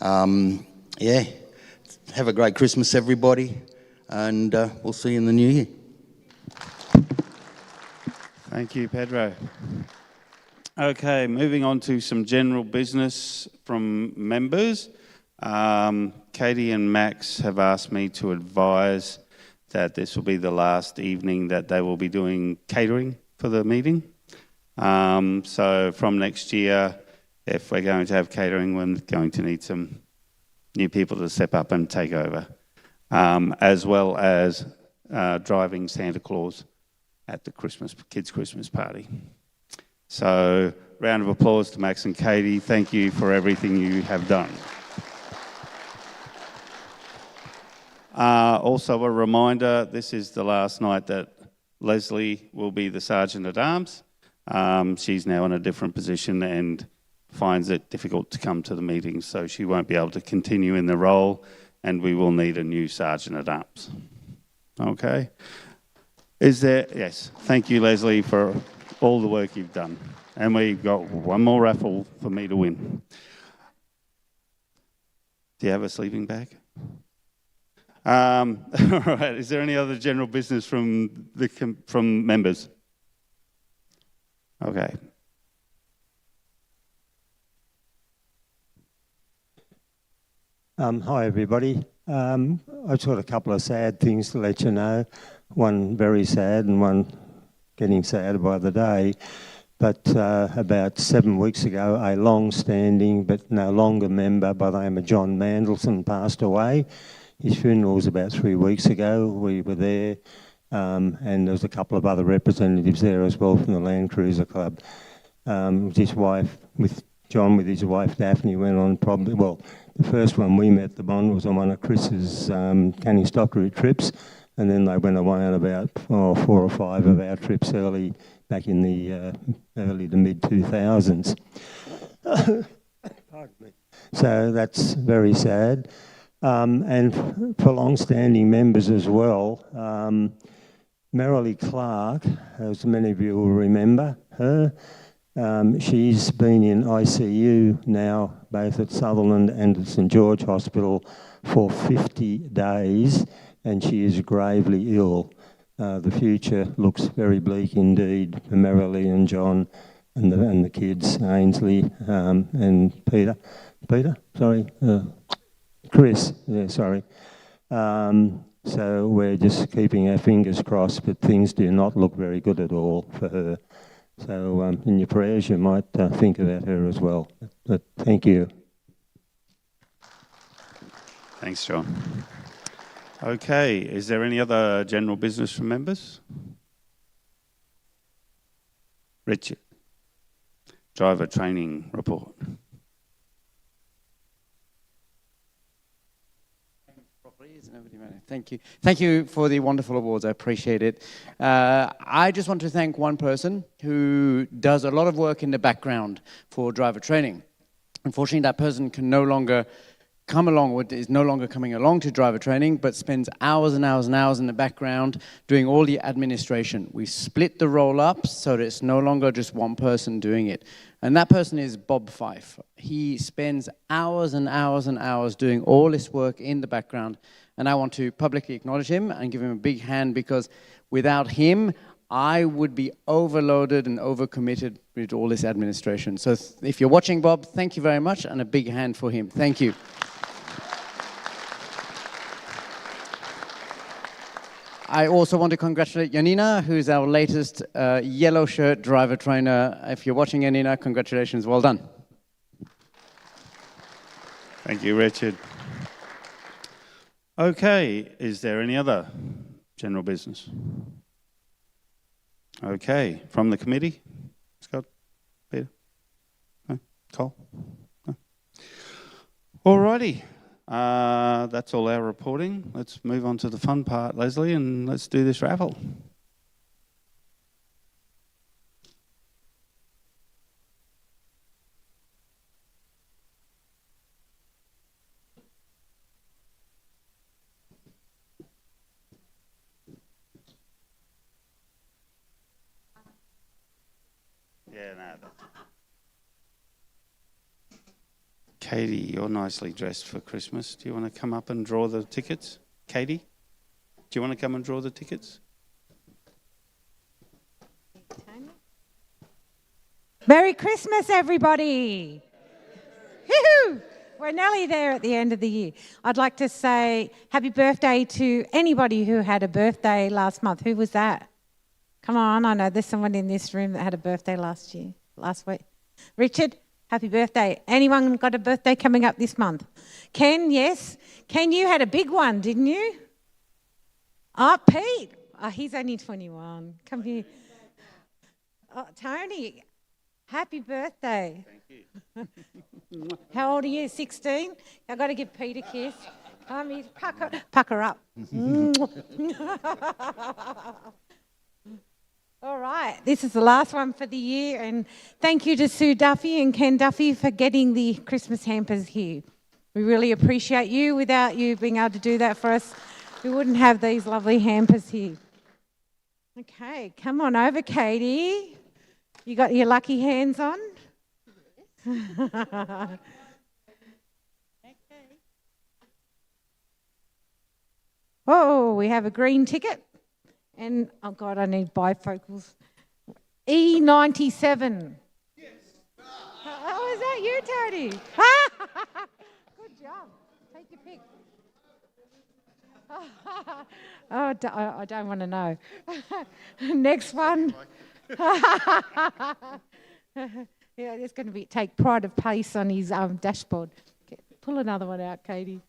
Yeah, have a great Christmas, everybody, and we'll see you in the new year.
Thank you, Pedro. Okay, moving on to some general business from members. Katie and Max have asked me to advise that this will be the last evening that they will be doing catering for the meeting. So from next year, if we're going to have catering, we're going to need some new people to step up and take over, as well as driving Santa Claus at the kids' Christmas party. So, round of applause to Max and Katie. Thank you for everything you have done. Also a reminder, this is the last night that Leslie will be the Sergeant at Arms. She's now in a different position and finds it difficult to come to the meetings, so she won't be able to continue in the role, and we will need a new Sergeant at Arms. Okay? Yes, thank you, Leslie, for all the work you've done. And we've got one more raffle for me to win. Do you have a sleeping bag? All right, is there any other general business from members? Okay.
Hi, everybody. I've got a couple of sad things to let you know. One very sad and one getting sadder by the day. But about 7 weeks ago, a long-standing but no longer member by the name of John Mandelson passed away. His funeral was about 3 weeks ago. We were there, and there was a couple of other representatives there as well from the Land Cruiser Club. His wife, with his wife Daphne, went on probably, well, the first one we met them on was on one of Chris's canny stock route trips, and then they went away on about 4 or 5 of our trips back in the early to mid-2000s. Pardon me. So that's very sad. And for long-standing members as well, Marilee Clark, as many of you will remember her, she's been in ICU now, both at Sutherland and at St George Hospital, for 50 days, and she is gravely ill. The future looks very bleak indeed for Marilee and John and the kids, Ainsley and Chris, sorry. So we're just keeping our fingers crossed, but things do not look very good at all for her. So in your prayers, you might think about her as well. But thank you.
Thanks, John. Okay, is there any other general business from members? Richard, driver training report.
Thank you. Thank you for the wonderful awards. I appreciate it. I just want to thank one person who does a lot of work in the background for driver training. Unfortunately, that person can no longer come along, or is no longer coming along to driver training, but spends hours and hours and hours in the background doing all the administration. We split the role up so that it's no longer just one person doing it. And that person is Bob Fife. He spends hours and hours and hours doing all this work in the background. And I want to publicly acknowledge him and give him a big hand, because without him, I would be overloaded and overcommitted with all this administration. So if you're watching, Bob, thank you very much, and a big hand for him. Thank you. I also want to congratulate Janina, who's our latest yellow shirt driver trainer. If you're watching, Janina, congratulations, well done.
Thank you, Richard. Okay, is there any other general business? Okay, from the committee? Scott? Peter? No? Cole? No? All righty. That's all our reporting. Let's move on to the fun part, Leslie, and let's do this raffle. Yeah, no. Katie, you're nicely dressed for Christmas. Do you want to come up and draw the tickets? Katie, do you want to come and draw the tickets?
Merry Christmas, everybody. Woo-hoo! We're nearly there at the end of the year. I'd like to say happy birthday to anybody who had a birthday last month. Who was that? Come on, I know there's someone in this room that had a birthday last week. Richard, Happy birthday. Anyone got a birthday coming up this month? Ken, yes. Ken, you had a big one, didn't you? Oh, Pete. Oh, he's only 21. Come here. Oh, Tony, happy birthday. Thank you. How old are you? 16? I've got to give Pete a kiss. Come here, pucker up. All right, this is the last one for the year, and thank you to Sue Duffy and Ken Duffy for getting the Christmas hampers here. We really appreciate you. Without you being able to do that for us, we wouldn't have these lovely hampers here. Okay, come on over, Katie. You got your lucky hands on? Oh, we have a green ticket. And, oh God, I need bifocals. E97. Yes. Oh, is that you, Tony? Good job. Take your pick. Oh, I don't want to know. Next one. Yeah, there's going to take pride of place on his dashboard. Okay, pull another one out, Katie.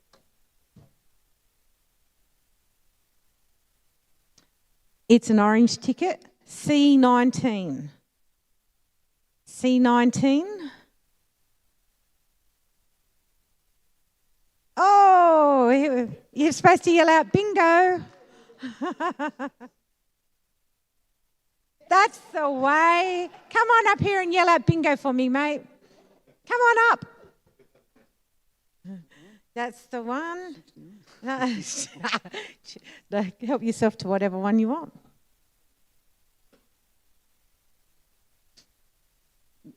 It's an orange ticket, C19. C19. Oh, you're supposed to yell out bingo. That's the way. Come on up here and yell out bingo for me, mate. Come on up. That's the one. Help yourself to whatever one you want.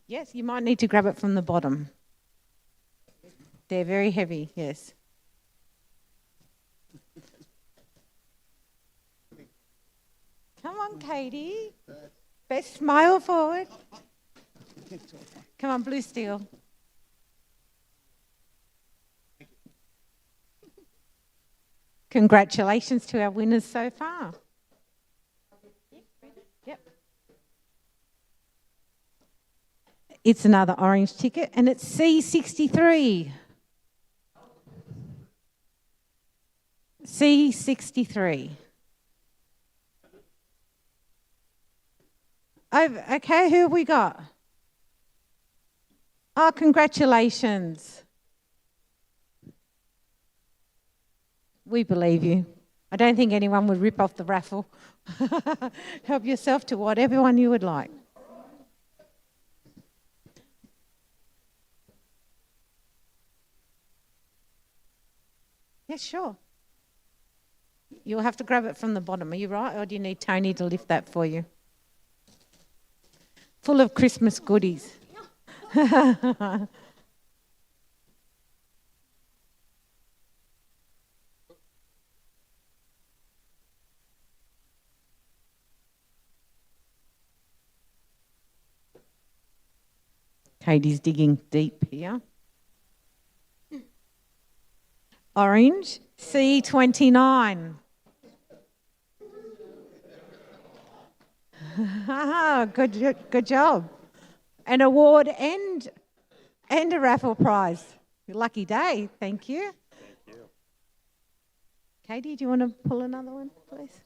Yes, you might need to grab it from the bottom. They're very heavy, yes. Come on, Katie. Best smile forward. Come on, Blue Steel. Congratulations to our winners so far. Yep. It's another orange ticket, and it's C63. C63. Oh, okay, who have we got? Oh, congratulations. We believe you. I don't think anyone would rip off the raffle. Help yourself to whatever one you would like. Yes, sure. You'll have to grab it from the bottom. Are you right? Or do you need Tony to lift that for you? Full of Christmas goodies. Katie's digging deep here. Orange, C29. Good job. An award and a raffle prize. Lucky day, thank you. Thank you. Katie, do you want to pull another one, please?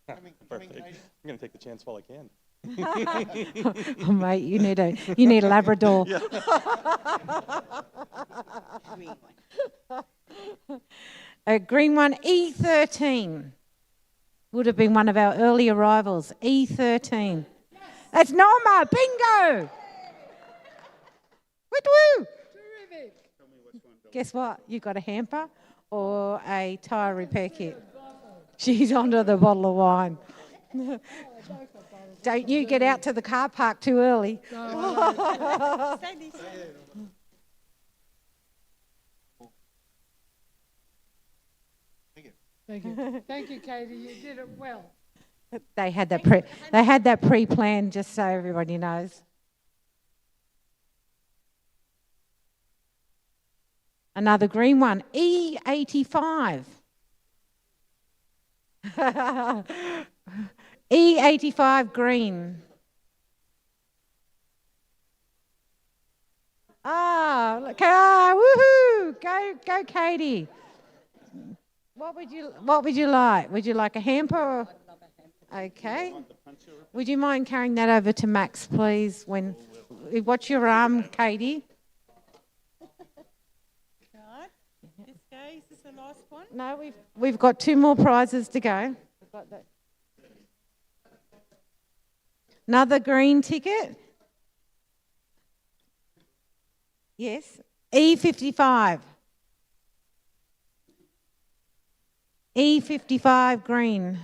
Perfect. I'm going to take the chance while I can.
Oh, mate, you need a Labrador. A green one, E13. Would have been one of our early arrivals. E13. Yes. That's Norma. Bingo. Woo! Terrific. Guess what? You got a hamper or a tyre repair kit. She's onto the bottle of wine. Don't you get out to the car park too early.
Thank you. Thank you, Katie. You did it well.
They had that pre-planned, just so everybody knows. Another green one, E85. E85 green. Look, woohoo! Go, Katie. What would you like? Would you like a hamper? Or? Okay. Would you mind carrying that over to Max, please? Watch your arm, Katie.
Right. This guy, is this the last one?
No, we've got 2 more prizes to go. We've got that. Another green ticket. Yes. E55. E55 green.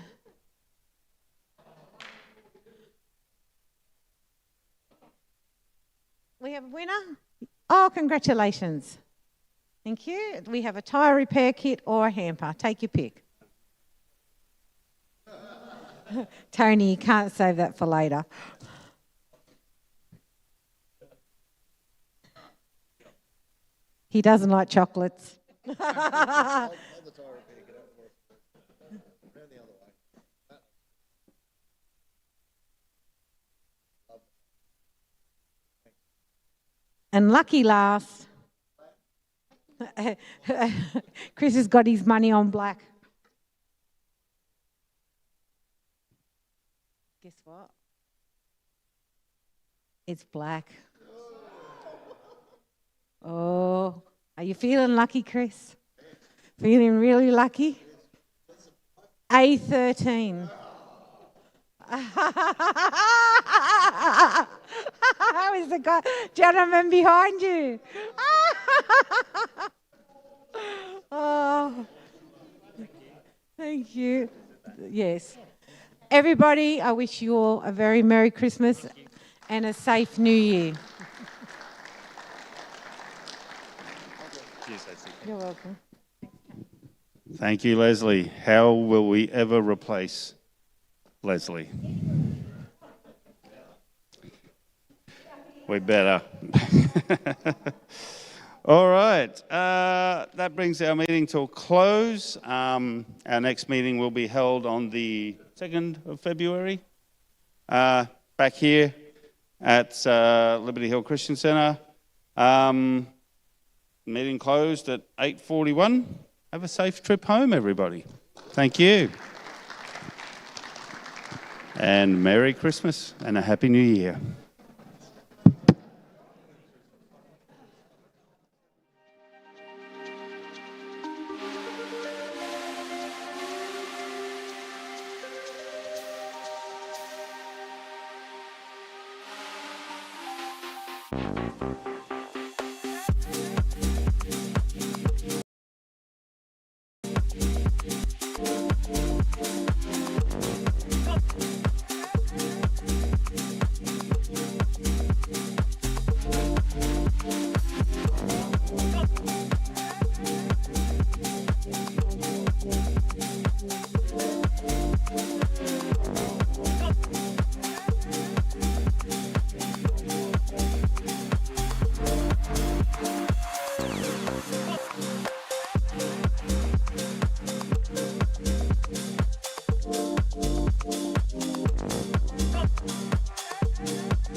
We have a winner? Oh, congratulations. Thank you. We have a tyre repair kit or a hamper. Take your pick. Tony, you can't save that for later. He doesn't like chocolates. And lucky last, Chris has got his money on black. Guess what? It's black. Oh, are you feeling lucky, Chris? Feeling really lucky? A13. How is the gentleman behind you? Oh, thank you. Yes. Everybody, I wish you all a very Merry Christmas and a safe New Year. You're welcome.
Thank you, Leslie. How will we ever replace Leslie? We better. All right. That brings our meeting to a close. Our next meeting will be held on the 2nd of February, back here at Liberty Hill Christian Centre. Meeting closed at 8:41. Have a safe trip home, everybody. Thank you. And Merry Christmas and a Happy New Year.